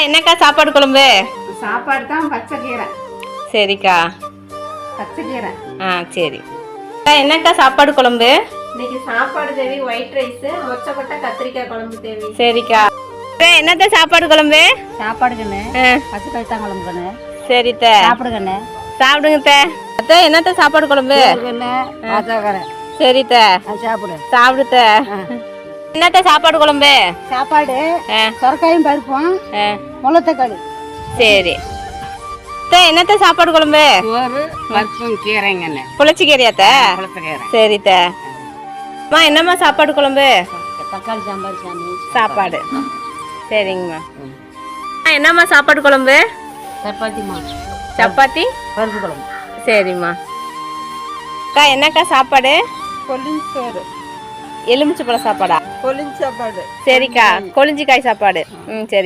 என்னக்கா சாப்பாடு குழம்பு? சாப்பாடு தான் பச்சை கீரை. சரிக்கா. பச்சை கீரை. சரி. என்னக்கா சாப்பாடு குழம்பு? இன்னைக்கு சாப்பாடு தேவி ஒயிட் ரைஸ், மொச்சப்பட்ட கத்திரிக்காய் குழம்பு தேவி. சரிக்கா. என்னத்த சாப்பாடு குழம்பு? சாப்பாடு கண்ணு பச்சை பைத்தான் குழம்பு கண்ணு. சரி சாப்பிடு கண்ணு. சாப்பிடுங்க அத்தை. என்னத்த சாப்பாடு குழம்பு? சரி சாப்பிடு. சாப்பிடுத்த. என்னத்த சாப்பாடு குழம்பு? சாப்பாடு சொரக்காயும் பருப்பும் முளத்தக்காளி. சரி. என்னத்த சாப்பாடு குழம்பு? பருப்பும் கீரைங்க. புளிச்சி கீரையாத்த? சரித்த. என்னம்மா சாப்பாடு குழம்பு? தக்காளி சாம்பார் சாமி சாப்பாடு. சரிங்கம்மா. என்னம்மா சாப்பாடு குழம்பு? சப்பாத்திமா. சப்பாத்தி பருப்பு குழம்பு. சரிம்மா. அக்கா என்னக்கா சாப்பாடு? கொல்லிஞ்சு சோறு. எலுமிச்சை பழம் சாப்பாடா? கொல்லிஞ்சு சாப்பாடு. சரிக்கா. கொளிஞ்சிக்காய் சாப்பாடு. சரி.